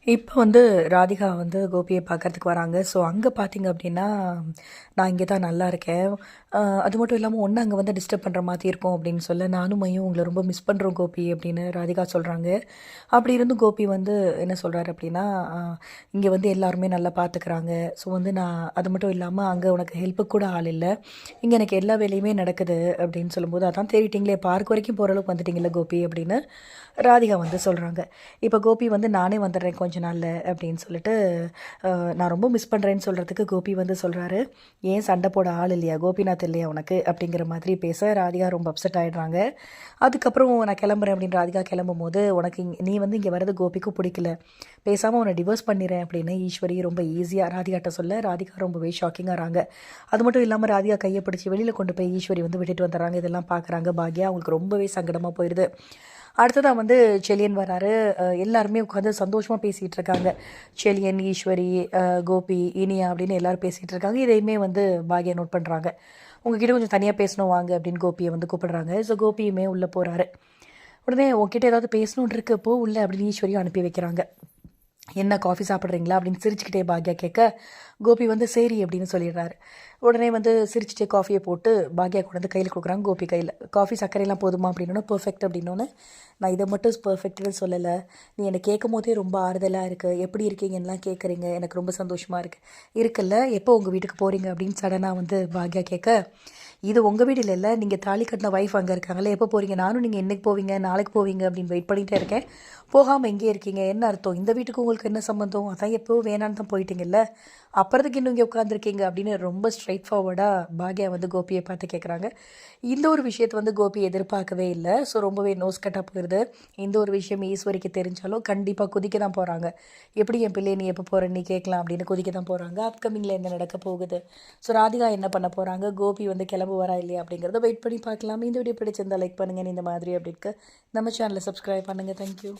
இப்போ ராதிகா கோபிய பார்க்கறதுக்கு வராங்க. ஸோ அங்க பார்த்தீங்க அப்டின்னா, நான் இங்க தான் நல்லா இருக்கேன். அது மட்டும் இல்லாம ஒண்ணு அங்க டிஸ்டர்ப் பண்ற மாதிரி இருக்கும் அப்டின்னு சொல்ல, நானும் மையும் உங்கள ரொம்ப மிஸ் பண்றோம் கோபி அப்டின்னு ராதிகா சொல்றாங்க. அப்படி இருந்தும் கோபி என்ன சொல்றாரு அப்டின்னா, இங்க எல்லாருமே நல்லா பார்த்துக்கிறாங்க. ஸோ நான் அது மட்டும் இல்லாம அங்க உனக்கு ஹெல்ப்புக்கு கூட ஆள் இல்ல. இங்க எனக்கு எல்லா வேலையுமே நடக்குது அப்டின்னு சொல்லும்போது, அதான் தேடிட்டீங்களே பார்க் வரைக்கும் போற அளவுக்கு வந்துட்டீங்கல்ல கோபி அப்டின்னு ராதிகா சொல்றாங்க. இப்ப கோபி நானே வந்துடுறேன் கொஞ்ச நாள்ல அப்படின்னு சொல்லிட்டு நான் ரொம்ப மிஸ் பண்ணுறேன்னு சொல்கிறதுக்கு கோபி சொல்கிறாரு, ஏன் சண்டை போட ஆள் இல்லையா, கோபிநாத் இல்லையா உனக்கு அப்படிங்கிற மாதிரி பேச ராதிகா ரொம்ப அப்செட் ஆகிடுறாங்க. அதுக்கப்புறம் நான் கிளம்புறேன் அப்படின்னு ராதிகா கிளம்பும் போது, உனக்கு நீ இங்கே வரது கோபிக்கும் பிடிக்கல, பேசாமல் உன்னை டிவோர்ஸ் பண்ணிடுறேன் அப்படின்னு ஈஸ்வரி ரொம்ப ஈஸியாக ராதிகாட்ட சொல்ல, ராதிகா ரொம்பவே ஷாக்கிங்காகிறாங்க. அது மட்டும் இல்லாமல் ராதிகா கையை பிடிச்சி வெளியில் கொண்டு போய் ஈஸ்வரி விட்டுட்டு வந்துடுறாங்க. இதெல்லாம் பார்க்குறாங்க பாக்யா, அவங்களுக்கு ரொம்பவே சங்கடமாக போயிடுது. அடுத்ததாக செலியன் வராரு. எல்லாருமே உட்காந்து சந்தோஷமாக பேசிகிட்டு இருக்காங்க. செலியன், ஈஸ்வரி, கோபி, இனியா அப்படின்னு எல்லாரும் பேசிகிட்டு இருக்காங்க. இதையுமே பாக்யா நோட் பண்ணுறாங்க. உங்ககிட்ட கொஞ்சம் தனியாக பேசணும் வாங்க அப்படின்னு கோபியை கூப்பிடுறாங்க. ஸோ கோபியுமே உள்ளே போகிறாரு. உடனே உங்ககிட்ட ஏதாவது பேசணுன்னு இருக்கு போ உள்ள அப்படின்னு ஈஸ்வரியும் அனுப்பி வைக்கிறாங்க. என்ன காஃபி சாப்பிட்றீங்களா அப்படின்னு சிரிச்சுக்கிட்டே பாக்யா கேட்க, கோபி சரி அப்படின்னு சொல்லிடுறாரு. உடனே சிரிச்சுட்டே காஃபியை போட்டு பாக்யா கொண்டு கையில் கொடுக்குறாங்க. கோபி கையில் காஃபி சர்க்கரையெல்லாம் போதுமா அப்படின்னோன்னே பர்ஃபெக்ட் அப்படின்னோன்னே, நான் இதை மட்டும் பர்ஃபெக்ட்னு சொல்லலை, நீ என்னை கேட்கும் போதே ரொம்ப ஆறுதலாக இருக்குது, எப்படி இருக்கீங்கன்னெலாம் கேட்குறீங்க, எனக்கு ரொம்ப சந்தோஷமாக இருக்குல்ல, எப்போ உங்கள் வீட்டுக்கு போகிறீங்க அப்படின்னு சடனாக பாக்யா கேட்க, இது உங்கள் வீடு இல்லைல்ல, நீங்கள் தாலி கட்டின ஒய்ஃப் அங்கே இருக்காங்களே, எப்போ போகிறீங்க, நானும் நீங்கள் என்றைக்கு போவீங்க, நாளைக்கு போவீங்க அப்படின்னு வெயிட் பண்ணிகிட்டே இருக்கேன், போகாமல் எங்கே இருக்கீங்க, என்ன அர்த்தம், இந்த வீட்டுக்கு உங்களுக்கு என்ன சம்மந்தம், அதான் எப்போ வேணான்னு தான் போயிட்டீங்கல்ல, அப்புறத்துக்கு இன்னும் இங்கே உட்காந்துருக்கீங்க அப்படின்னு ரொம்ப ஸ்ட்ரைட் ஃபார்வர்டாக பாக்யா கோபியை பார்த்து கேட்குறாங்க. இந்த ஒரு விஷயத்தை கோபி எதிர்பார்க்கவே இல்லை. ஸோ ரொம்பவே நோஸ் கட்டாக போயிடுது. இந்த ஒரு விஷயம் ஈஸ்வரிக்கு தெரிஞ்சாலும் கண்டிப்பாக குதிக்க தான் போகிறாங்க. எப்படி என் பிள்ளை நீ எப்போ போகிற நீ கேட்கலாம் அப்படின்னு குதிக்க தான் போகிறாங்க. அப்கமிங்கில் என்ன நடக்க போகுது, ஸோ ராதிகா என்ன பண்ண போகிறாங்க, கோபி கிளம்புவாரா இல்லையா அப்படிங்கிறத வெயிட் பண்ணி பார்க்கலாம். இந்த வீடியோ பிடிச்சிருந்தா லைக் பண்ணுங்கள். இந்த மாதிரி அப்படிக்கு நம்ம சேனலை சப்ஸ்கிரைப் பண்ணுங்கள். தேங்க்யூ.